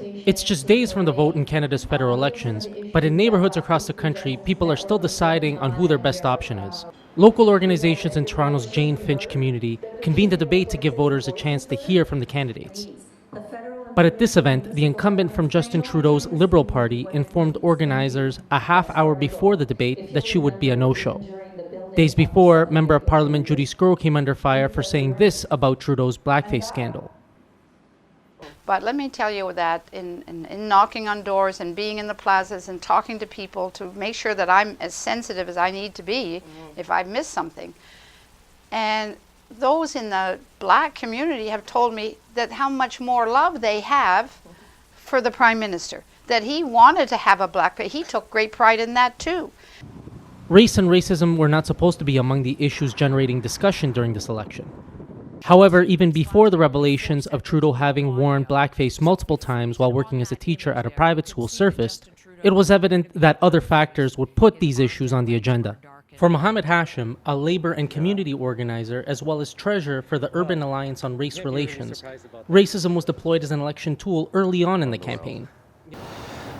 It's just days from the vote in Canada's federal elections, but in neighborhoods across the country, people are still deciding on who their best option is. Local organizations in Toronto's Jane Finch community convened a debate to give voters a chance to hear from the candidates. But at this event, the incumbent from Justin Trudeau's Liberal Party informed organizers a half hour before the debate that she would be a no-show. Days before, Member of Parliament Judy Sgro came under fire for saying this about Trudeau's blackface scandal. But let me tell you that in knocking on doors and being in the plazas and talking to people to make sure that I'm as sensitive as I need to be if I miss something. And those in the black community have told me that how much more love they have for the Prime Minister, that he wanted to have a blackface. He took great pride in that too. Race and racism were not supposed to be among the issues generating discussion during this election. However, even before the revelations of Trudeau having worn blackface multiple times while working as a teacher at a private school surfaced, it was evident that other factors would put these issues on the agenda. For Mohammed Hashim, a labor and community organizer, as well as treasurer for the Urban Alliance on Race Relations, racism was deployed as an election tool early on in the campaign.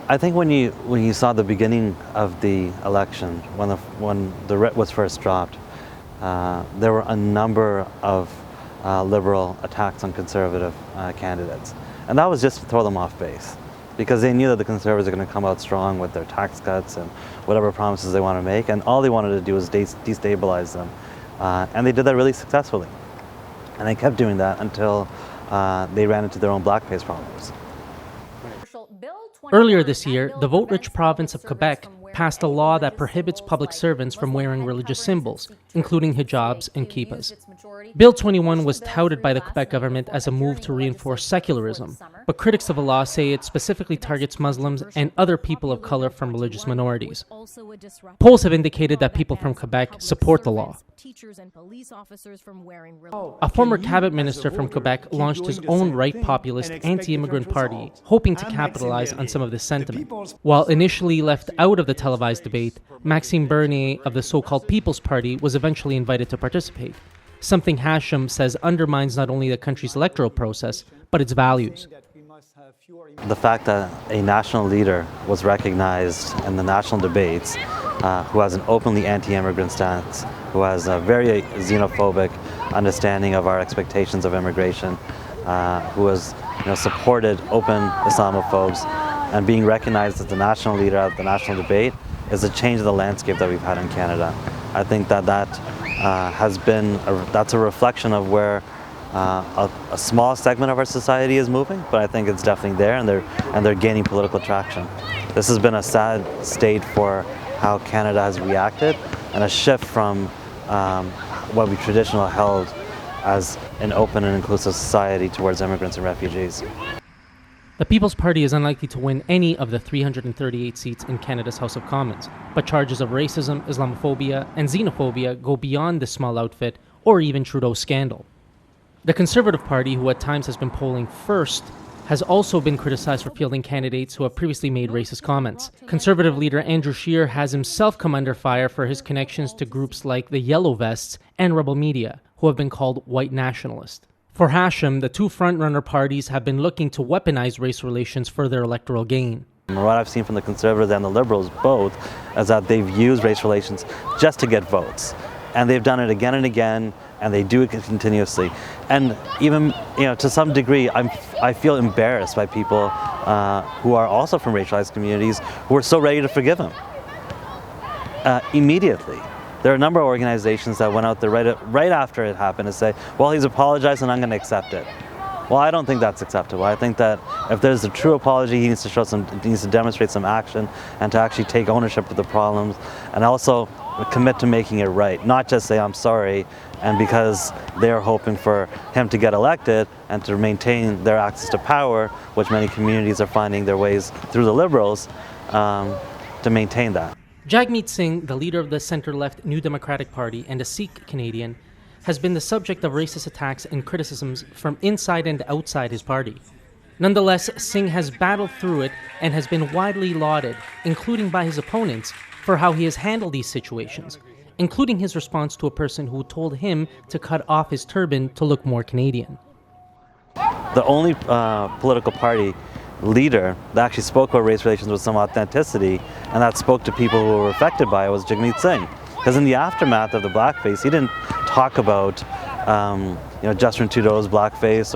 I think when you saw the beginning of the election, when the writ was first dropped, there were a number of liberal attacks on conservative candidates. And that was just to throw them off base, because they knew that the Conservatives are going to come out strong with their tax cuts and whatever promises they want to make, and all they wanted to do was destabilize them. And they did that really successfully. And they kept doing that until they ran into their own blackface problems. Earlier this year, the vote-rich province of Quebec passed a law that prohibits public servants from wearing religious symbols, including hijabs and kippas. Bill 21 was touted by the Quebec government as a move to reinforce secularism, but critics of the law say it specifically targets Muslims and other people of color from religious minorities. Polls have indicated that people from Quebec support the law. A former cabinet minister from Quebec launched his own right populist anti-immigrant party, hoping to capitalize on some of this sentiment. While initially left out of the televised debate, Maxime Bernier of the so-called People's Party was eventually invited to participate, something Hashim says undermines not only the country's electoral process, but its values. The fact that a national leader was recognized in the national debates, who has an openly anti-immigrant stance, who has a very xenophobic understanding of our expectations of immigration, who has supported open Islamophobes, and being recognized as the national leader at the national debate is a change of the landscape that we've had in Canada. I think that that's a reflection of where a small segment of our society is moving, but I think it's definitely there, and they're gaining political traction. This has been a sad state for how Canada has reacted, and a shift from what we traditionally held as an open and inclusive society towards immigrants and refugees. The People's Party is unlikely to win any of the 338 seats in Canada's House of Commons, but charges of racism, Islamophobia, and xenophobia go beyond this small outfit or even Trudeau's scandal. The Conservative Party, who at times has been polling first, has also been criticized for fielding candidates who have previously made racist comments. Conservative leader Andrew Scheer has himself come under fire for his connections to groups like the Yellow Vests and Rebel Media, who have been called white nationalist. For Hashim, the two front-runner parties have been looking to weaponize race relations for their electoral gain. What I've seen from the Conservatives and the Liberals both is that they've used race relations just to get votes. And they've done it again and again, and they do it continuously. And even, to some degree, I feel embarrassed by people who are also from racialized communities who are so ready to forgive him immediately. There are a number of organizations that went out there right after it happened to say, well, he's apologized and I'm going to accept it. Well, I don't think that's acceptable. I think that if there's a true apology, he needs to demonstrate some action and to actually take ownership of the problems, and also commit to making it right, not just say I'm sorry, and because they're hoping for him to get elected and to maintain their access to power, which many communities are finding their ways through the Liberals, to maintain that. Jagmeet Singh, the leader of the centre-left New Democratic Party and a Sikh Canadian, has been the subject of racist attacks and criticisms from inside and outside his party. Nonetheless, Singh has battled through it and has been widely lauded, including by his opponents, for how he has handled these situations, including his response to a person who told him to cut off his turban to look more Canadian. The only political party leader that actually spoke about race relations with some authenticity and that spoke to people who were affected by it was Jagmeet Singh. Because in the aftermath of the blackface, he didn't talk about Justin Trudeau's blackface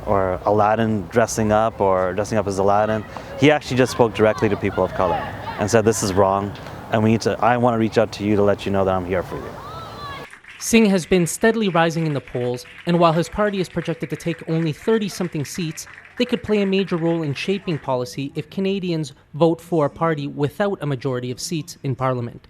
or Aladdin dressing up or dressing up as Aladdin. He actually just spoke directly to people of color and said, this is wrong, and I want to reach out to you to let you know that I'm here for you. Singh has been steadily rising in the polls, and while his party is projected to take only 30-something seats, they could play a major role in shaping policy if Canadians vote for a party without a majority of seats in Parliament.